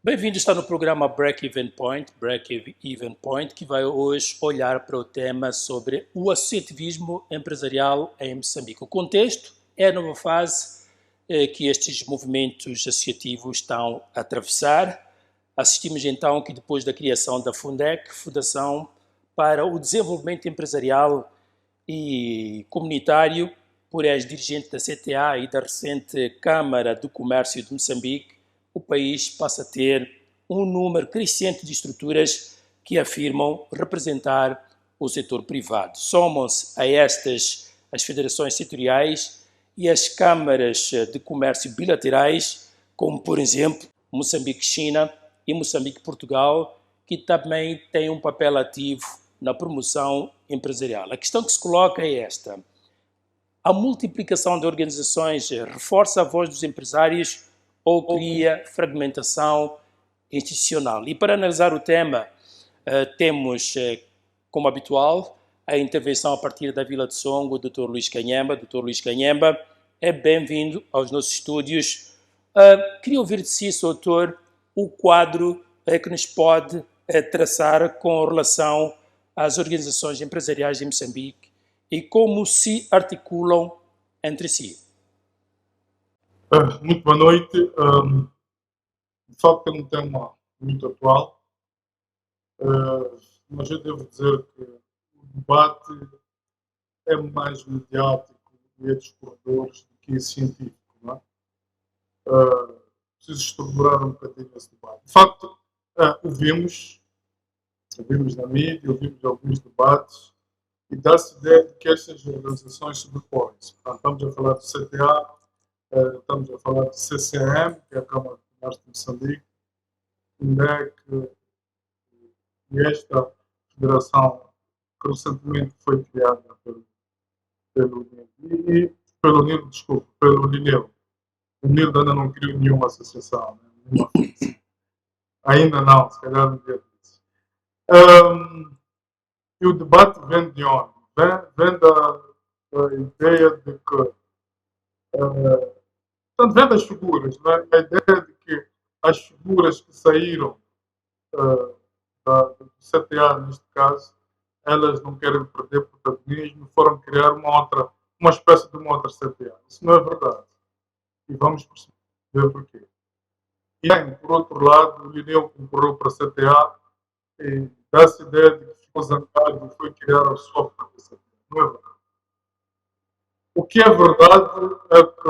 Bem-vindo, está no programa Break Even Point, que vai hoje olhar para o tema sobre o associativismo empresarial em Moçambique. O contexto é a nova fase que estes movimentos associativos estão a atravessar. Assistimos então que depois da criação da FUNDEC, Fundação para o Desenvolvimento Empresarial e Comunitário, por ex-dirigente da CTA e da recente Câmara do Comércio de Moçambique, o país passa a ter um número crescente de estruturas que afirmam representar o setor privado. Somam-se a estas as federações setoriais e as câmaras de comércio bilaterais, como, por exemplo, Moçambique-China e Moçambique-Portugal, que também têm um papel ativo na promoção empresarial. A questão que se coloca é esta: a multiplicação de organizações reforça a voz dos empresários ou cria fragmentação institucional? E para analisar o tema, temos, como habitual, a intervenção a partir da Vila de Songo, o Dr. Luís Canhemba. Dr. Luís Canhemba, é bem-vindo aos nossos estúdios. Queria ouvir de si, Sr. Doutor, o quadro que nos pode traçar com relação às organizações empresariais de Moçambique e como se articulam entre si. Muito boa noite. De facto, é um tema muito atual, mas eu devo dizer que o debate é mais mediático e é dos corredores do que científico. Não é? Preciso estruturar um bocadinho esse debate. De facto, ouvimos na mídia, ouvimos alguns debates e dá-se ideia de que estas organizações sobrepõem-se. Estamos a falar do CTA, estamos a falar do CCM, que é a Câmara de Comércio de Moçambique, FUNDEC e esta federação que recentemente foi criada pelo Lineu. O Lineu ainda não criou nenhuma associação, nenhuma federação. Ainda não, se calhar no dia disso. E o debate vem de onde? Vem da ideia de que portanto, vem das figuras, né? A ideia de que as figuras que saíram do CTA, neste caso, elas não querem perder protagonismo, foram criar uma espécie de uma outra CTA. Isso não é verdade. E vamos perceber porquê. E, por outro lado, o Lineu concorreu para a CTA e dá-se a ideia de que ficou zangado e foi criar a sua própria CTA. Não é verdade. O que é verdade é que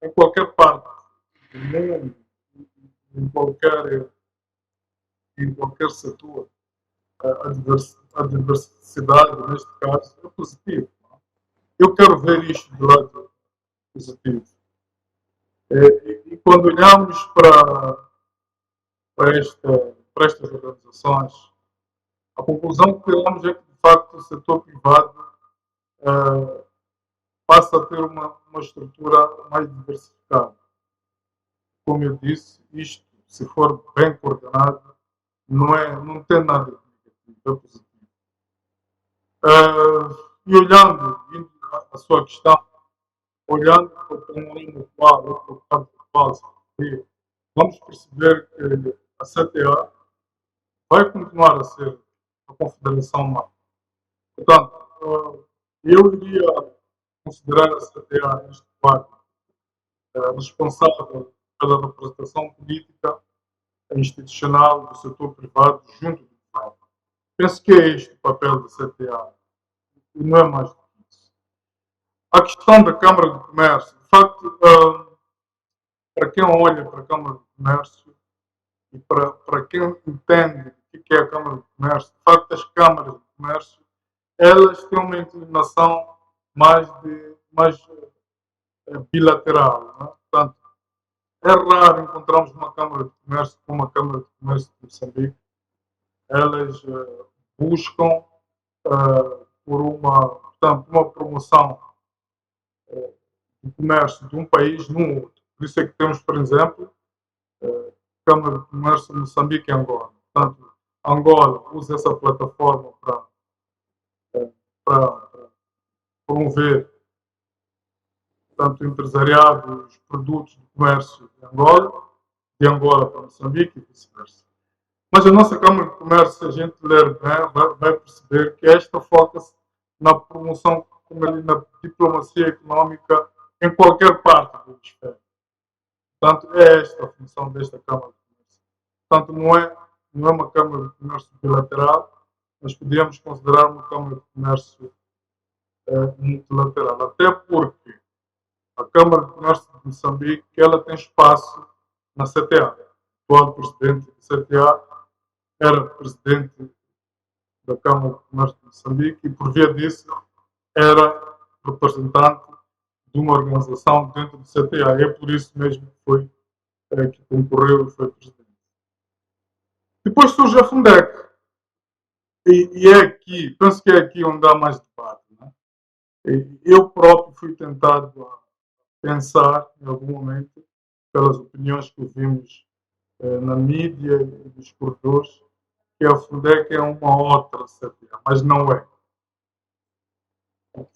em qualquer parte do mundo, em qualquer setor, a diversidade, neste caso, é positiva. Eu quero ver isto do lado positivo. E quando olhamos para estas organizações, a conclusão que tiramos é que, de facto, o setor privado passa a ter uma estrutura mais diversificada. Como eu disse, isto, se for bem coordenado, não tem nada de negativo, é positivo. E olhando, indo à sua questão, olhando para o panorama atual, vamos perceber que a CTA vai continuar a ser a confederação mãe. Portanto, eu iria considerar a CTA neste quadro responsável pela representação política e institucional do setor privado junto do privado. Penso que é este o papel da CTA e não é mais do que isso. A questão da Câmara de Comércio, de facto, para quem olha para a Câmara de Comércio e para quem entende o que é a Câmara de Comércio, de facto, as câmaras de comércio, elas têm uma inclinação mais bilateral. Não é? Portanto, é raro encontrarmos uma Câmara de Comércio como a Câmara de Comércio de Moçambique. Elas buscam por uma promoção do comércio de um país no outro. Por isso é que temos, por exemplo, Câmara de Comércio de Moçambique e Angola. Portanto, Angola usa essa plataforma para promover tanto o empresariado, os produtos do comércio de Angola para Moçambique e vice-versa. Mas a nossa Câmara de Comércio, se a gente ler bem, vai perceber que esta foca-se na promoção, na diplomacia económica em qualquer parte do hemisfério. Portanto, é esta a função desta Câmara de Comércio. Portanto, não é uma Câmara de Comércio bilateral, mas podíamos considerar uma Câmara de Comércio multilateral. Até porque a Câmara de Comércio de Moçambique ela tem espaço na CTA. O atual presidente da CTA era presidente da Câmara de Comércio de Moçambique e, por via disso, era representante de uma organização dentro do CTA. É por isso mesmo que foi que concorreu e foi presidente. Depois surge a Fundec. E é aqui, penso que é aqui onde há mais debate. Né? Eu próprio fui tentado a pensar, em algum momento, pelas opiniões que vimos na mídia e dos corredores, que a Fundec é uma outra CTA, mas não é.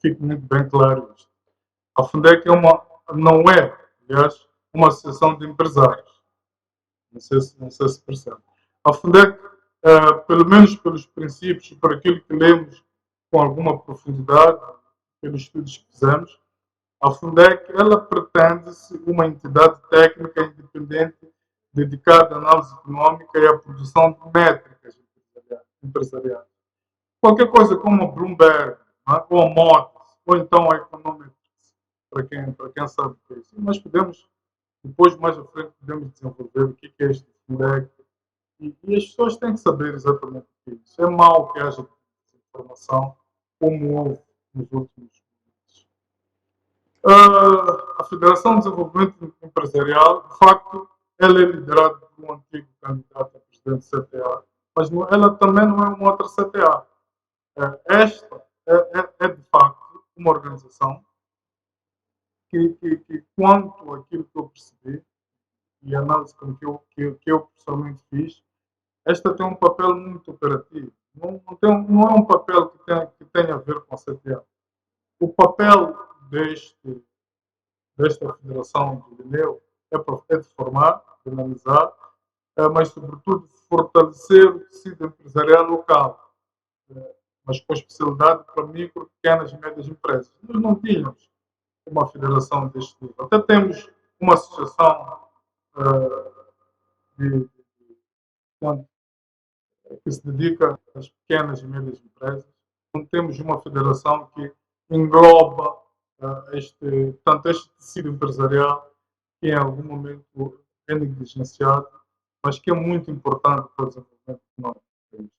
Fique muito bem claro isto. A Fundec não é, aliás, uma associação de empresários. Não sei se percebe. A Fundec, pelo menos pelos princípios e por aquilo que lemos com alguma profundidade, pelos estudos que fizemos, a Fundec ela pretende-se uma entidade técnica independente dedicada à análise económica e à produção de métricas empresariais. Qualquer coisa como a Bloomberg, ou a Motis, ou então a Economics, para quem sabe o que é isso. Mas podemos, depois, mais à frente, podemos desenvolver o que é este Fundec. E as pessoas têm que saber exatamente o que é isso. É mau que haja informação como houve nos últimos meses. A Federação de Desenvolvimento Empresarial, de facto, ela é liderada por um antigo candidato a presidente do CTA, mas ela também não é uma outra CTA. Esta é de facto uma organização que quanto àquilo que eu percebi e a análise que eu pessoalmente fiz, esta tem um papel muito operativo. Não é um papel que tenha a ver com a CTA. O papel desta Federação do Lineu é de formar, de analisar, mas sobretudo de fortalecer o tecido empresarial local, mas com especialidade para micro, pequenas e médias empresas. Nós não tínhamos uma federação deste tipo. Até temos uma associação de, que se dedica às pequenas e médias empresas. Não temos uma federação que engloba este tecido empresarial que em algum momento é negligenciado, mas que é muito importante para o desenvolvimento económico do país.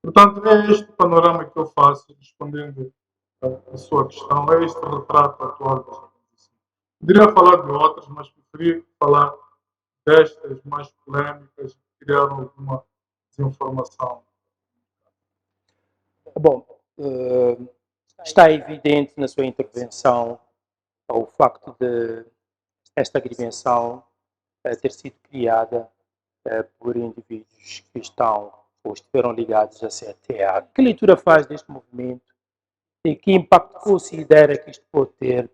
Portanto, é este panorama que eu faço, respondendo a sua questão, é este retrato atual das organizações. Poderia falar de outras, mas preferi falar destas mais polémicas que criaram alguma desinformação. Bom, está evidente na sua intervenção o facto de esta agremiação ter sido criada por indivíduos que estão ou estiveram ligados à CTA. Que leitura faz deste movimento e que impacto considera que isto pode ter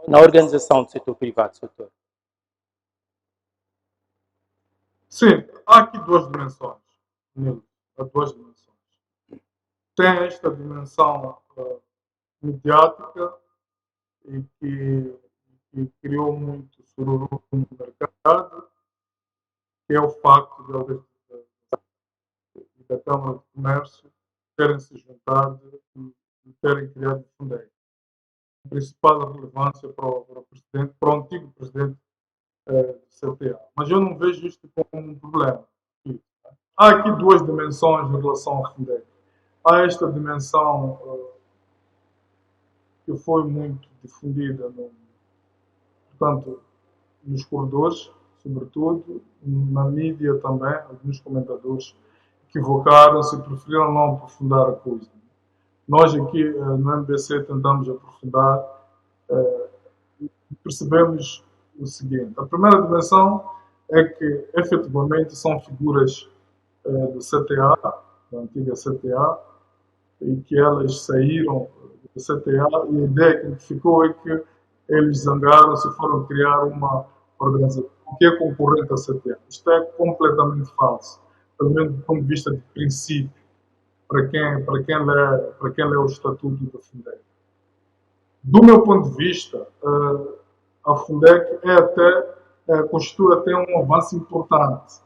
na organização do setor privado, doutor? Sim, há aqui duas dimensões. Há duas dimensões. Tem esta dimensão mediática e que criou muito sururu no mercado, que é o facto da Câmara de Comércio terem se juntado e terem criado o Fundec. A principal relevância para o antigo presidente do CTA. Mas eu não vejo isto como um problema. Há aqui duas dimensões em relação ao Fundec. Há esta dimensão que foi muito difundida, portanto, nos corredores, sobretudo, na mídia também, alguns comentadores equivocaram-se e preferiram não aprofundar a coisa. Nós aqui no MBC tentamos aprofundar e percebemos o seguinte. A primeira dimensão é que, efetivamente, são figuras do CTA da antiga CTA, e que elas saíram da CTA, e a ideia que ficou é que eles zangaram-se e foram criar uma organização que é concorrente à CTA. Isto é completamente falso, pelo menos do ponto de vista de princípio, para quem lê o Estatuto da Fundec. Do meu ponto de vista, a Fundec constitui até um avanço importante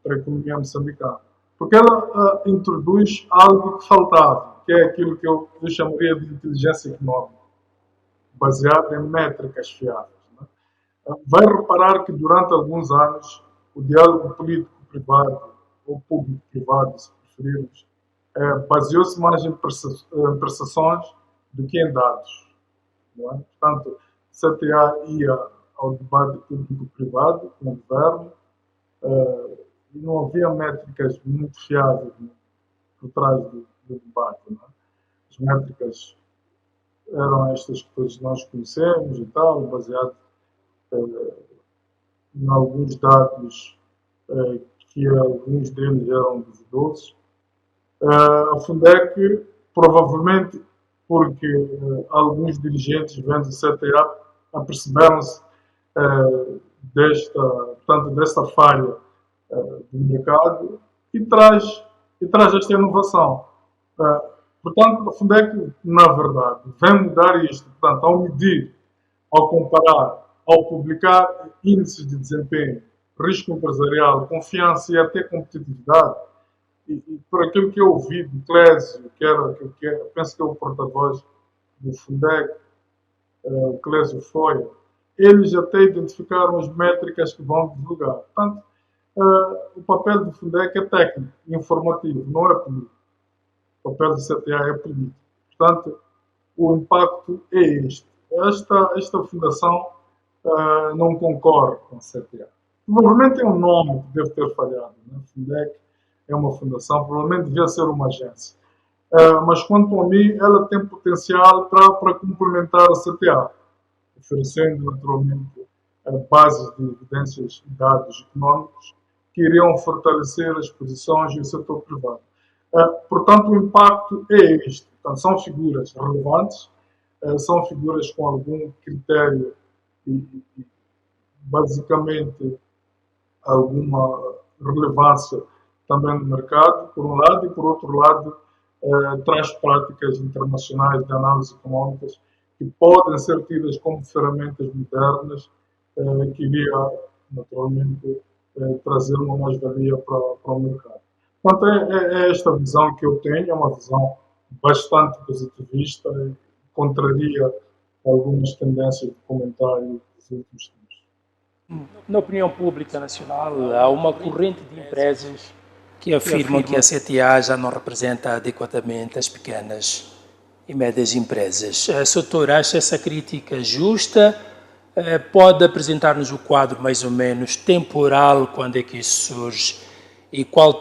para a economia moçambicana, porque ela introduz algo que faltava, que é aquilo que eu chamaria de inteligência econômica, baseada em métricas fiáveis. Né? Vai reparar que durante alguns anos o diálogo político-privado, ou público-privado, se preferirmos, baseou-se mais em percepções do que em dados. Não é? Portanto, CTA ia ao debate público-privado com o governo, e não havia métricas muito fiáveis, né, por trás do debate. Né? As métricas eram estas que todos nós conhecemos e tal, baseado em alguns dados que alguns deles eram duvidosos. A Fundec, provavelmente porque alguns dirigentes vendo o CTA aperceberam-se desta falha do mercado e traz esta inovação. Portanto, a Fundec, na verdade, vem mudar isto. Portanto, ao medir, ao comparar, ao publicar índices de desempenho, risco empresarial, confiança e até competitividade, e por aquilo que eu ouvi do Clésio, penso que é o porta-voz do Fundec, o Clésio Foia, eles até identificaram as métricas que vão divulgar. Portanto, o papel do Fundec é técnico, informativo, não é político. O papel do CTA é político. Portanto, o impacto é este. Esta fundação não concorre com a CTA. Provavelmente é um nome que deve ter falhado. Né? Fundec é uma fundação, provavelmente devia ser uma agência. Mas quanto a mim, ela tem potencial para complementar a CTA, oferecendo naturalmente bases de evidências e dados económicos que iriam fortalecer as posições e o setor privado. Portanto, o impacto é este. Portanto, são figuras relevantes, são figuras com algum critério e basicamente alguma relevância também no mercado, por um lado, e por outro lado, traz práticas internacionais de análise económicas que podem ser tidas como ferramentas modernas que iria, naturalmente, trazer uma mais-valia para o mercado. Portanto, é esta visão que eu tenho, é uma visão bastante positivista e contraria algumas tendências de comentário dos últimos tempos. Na opinião pública nacional, há uma corrente de empresas que afirmam que a CTA já não representa adequadamente as pequenas e médias empresas. O doutor acha essa crítica justa? Pode apresentar-nos o quadro mais ou menos temporal, quando é que isso surge e qual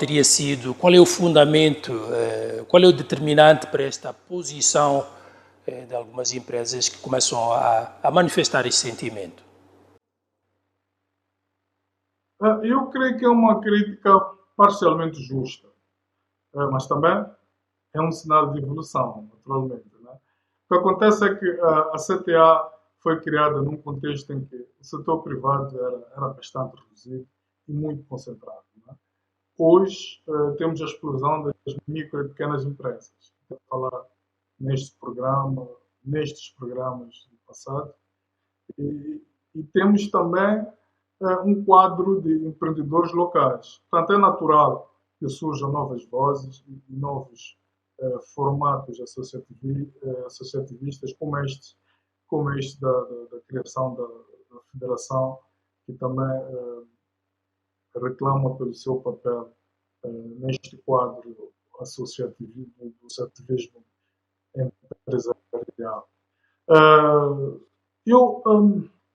é o fundamento, qual é o determinante para esta posição de algumas empresas que começam a manifestar esse sentimento? Eu creio que é uma crítica parcialmente justa, mas também é um sinal de evolução, naturalmente. Né? O que acontece é que a CTA foi criada num contexto em que o setor privado era bastante reduzido e muito concentrado. Né? Hoje temos a explosão das micro e pequenas empresas. Vou falar nestes programas do passado. E temos também um quadro de empreendedores locais. Portanto, é natural que surjam novas vozes e novos formatos associativistas, como este da criação da Federação, que também reclama pelo seu papel neste quadro associativismo empresarial.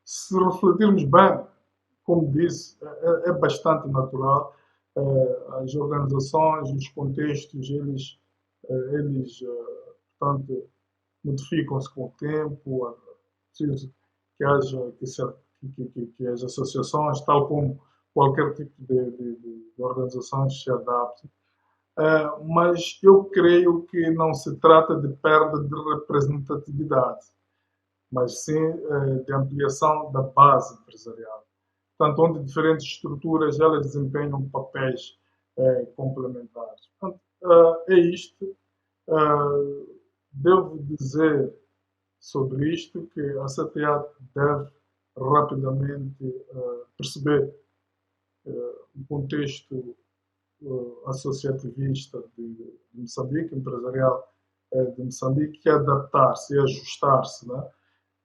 Se refletirmos bem, como disse, é bastante natural. As organizações, os contextos, eles portanto, modificam-se com o tempo. É preciso que as associações, tal como qualquer tipo de organizações, se adaptem. mas eu creio que não se trata de perda de representatividade, mas sim de ampliação da base empresarial. Portanto, onde diferentes estruturas elas desempenham papéis complementares. Portanto, é isto. Devo dizer sobre isto que a CTA deve rapidamente perceber o contexto associativista de Moçambique, empresarial de Moçambique, e adaptar-se e ajustar-se, né?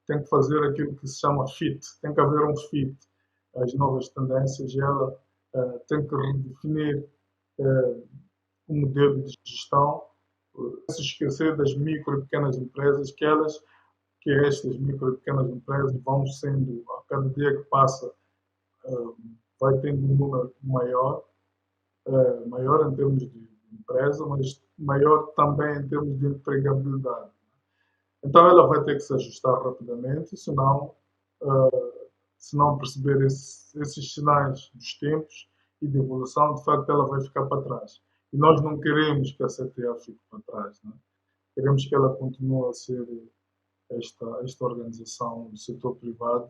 Tem que fazer aquilo que se chama fit, tem que haver um fit às novas tendências e ela tem que redefinir o modelo de gestão, se esquecer das micro e pequenas empresas, que estas micro e pequenas empresas vão sendo, a cada dia que passa, vai tendo um número maior, maior em termos de empresa, mas maior também em termos de empregabilidade. Então ela vai ter que se ajustar rapidamente, se não perceber esses sinais dos tempos e de evolução, de facto ela vai ficar para trás. E nós não queremos que a CTA fique para trás, né? Queremos que ela continue a ser esta organização do setor privado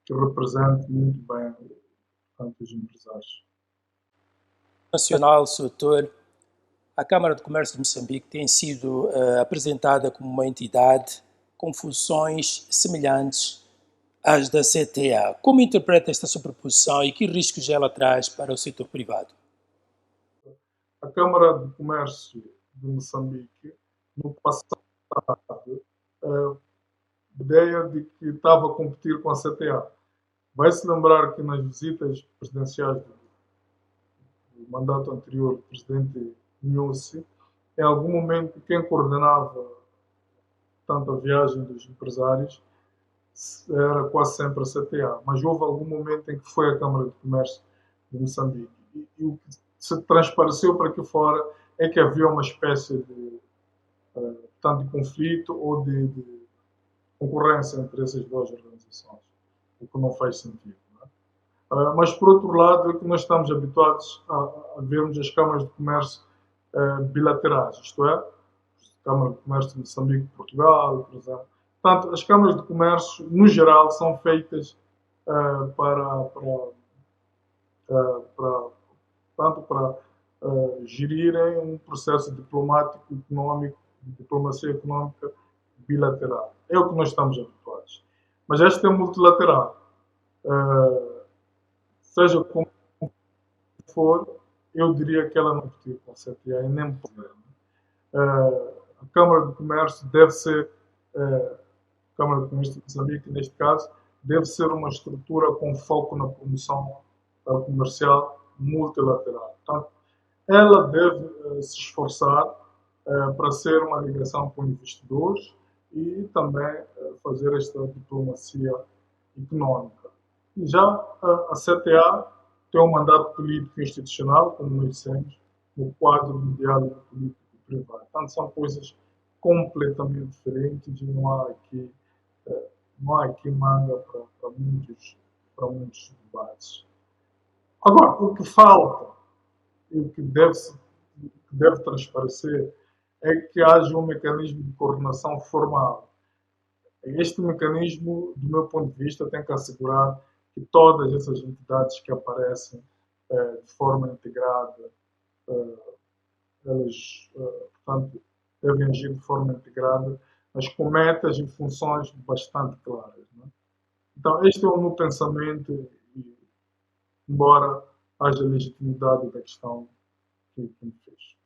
que represente muito bem, portanto, os empresários. Nacional, Sr. Doutor, a Câmara de Comércio de Moçambique tem sido apresentada como uma entidade com funções semelhantes às da CTA. Como interpreta esta superposição e que riscos ela traz para o setor privado? A Câmara de Comércio de Moçambique, no passado, a ideia de que estava a competir com a CTA. Vai-se lembrar que nas visitas presidenciais do mandato anterior do presidente Nussi, em algum momento quem coordenava tanto a viagem dos empresários era quase sempre a CTA, mas houve algum momento em que foi a Câmara de Comércio de Moçambique. E o que se transpareceu para aqui fora é que havia uma espécie de, tanto de conflito ou de concorrência entre essas duas organizações, o que não faz sentido. Não é? Mas, por outro lado, é que nós estamos habituados a vermos as câmaras de comércio bilaterais, isto é, a Câmara de Comércio de Moçambique e Portugal, por exemplo. Portanto, as câmaras de comércio, no geral, são feitas para gerirem um processo diplomático, económico, de diplomacia económica bilateral. É o que nós estamos habituados. Mas esta é multilateral. Seja como for, eu diria que ela não competiu com a CTA e nem poder. A Câmara de Comércio deve ser, a Câmara de Comércio de Moçambique, neste caso, deve ser uma estrutura com foco na promoção comercial multilateral. Portanto, ela deve se esforçar para ser uma ligação com investidores e também fazer esta diplomacia económica. E já a CTA tem um mandato político e institucional, como nós dissemos, no quadro do diálogo político privado. Portanto, são coisas completamente diferentes e não há aqui manga para muitos debates. Agora, o que falta e o que deve transparecer é que haja um mecanismo de coordenação formal. Este mecanismo, do meu ponto de vista, tem que assegurar que todas essas entidades que aparecem de forma integrada, elas, portanto, devem agir de forma integrada, mas com metas e funções bastante claras. Não é? Então, este é o meu pensamento, e, embora haja legitimidade da questão que me fez.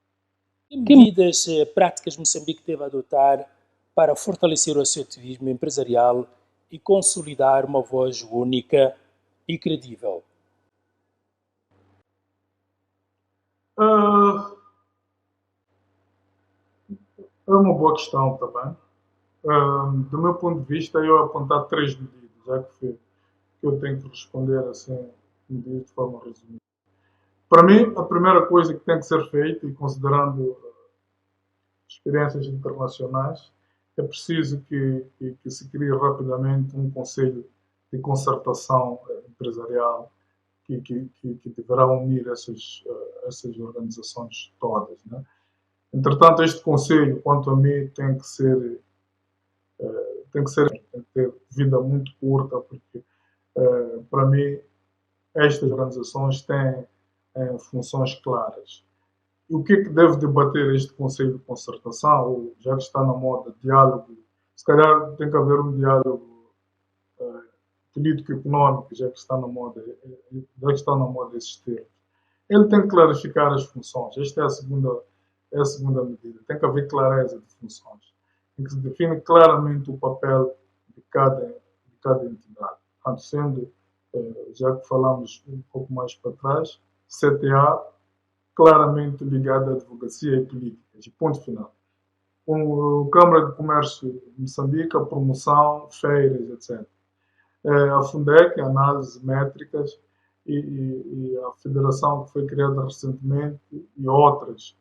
Que medidas práticas Moçambique deve adotar para fortalecer o associativismo empresarial e consolidar uma voz única e credível? É uma boa questão também. Do meu ponto de vista, eu apontar 3 medidas, já que eu tenho que responder assim, de forma resumida. Para mim, a primeira coisa que tem que ser feita, e considerando experiências internacionais, é preciso que se crie rapidamente um conselho de concertação empresarial que deverá unir essas organizações todas, né? Entretanto, este conselho, quanto a mim, tem que ter vida muito curta, porque, para mim, estas organizações têm funções claras. E o que é que deve debater este Conselho de Concertação, ou já que está na moda, diálogo? Se calhar tem que haver um diálogo político-económico, já que está na moda, esses termos. Ele tem que clarificar as funções. Esta é a segunda medida. Tem que haver clareza de funções, em que se define claramente o papel de cada entidade. Portanto, sendo, já que falamos um pouco mais para trás, CTA claramente ligado à advocacia e políticas, e ponto final. Com a Câmara de Comércio de Moçambique, a promoção, feiras, etc. A Fundec, análise métricas, e a federação que foi criada recentemente e outras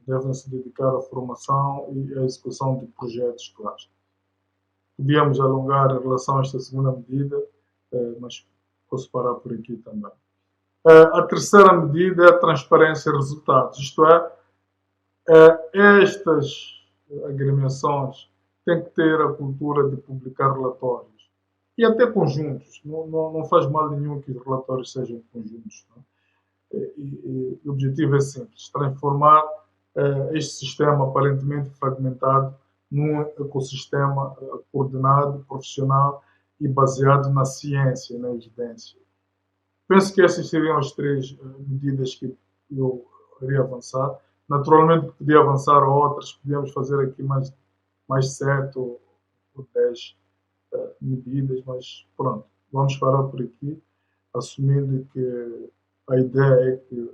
devem se dedicar à formação e à execução de projetos claros. Podíamos alongar em relação a esta segunda medida, mas posso parar por aqui também. A terceira medida é a transparência de resultados, isto é, estas agremiações têm que ter a cultura de publicar relatórios e até conjuntos. Não faz mal nenhum que os relatórios sejam conjuntos. Não? E o objetivo é simples: transformar este sistema aparentemente fragmentado num ecossistema coordenado, profissional e baseado na ciência e na evidência. Penso que essas seriam as três medidas que eu iria avançar. Naturalmente, podia avançar a outras, podíamos fazer aqui mais 7 ou 10 medidas, mas pronto, vamos parar por aqui, assumindo que a ideia é que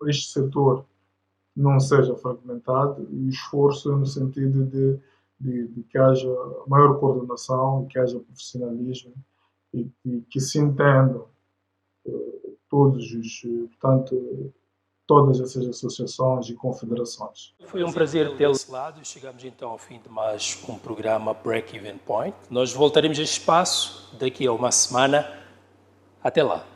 este setor não seja fragmentado e o esforço é no sentido de que haja maior coordenação, que haja profissionalismo e que se entendam todas essas associações e confederações. Foi um prazer tê-lo desse lado e chegamos então ao fim de mais um programa Break Even Point. Nós voltaremos a este espaço daqui a uma semana. Até lá.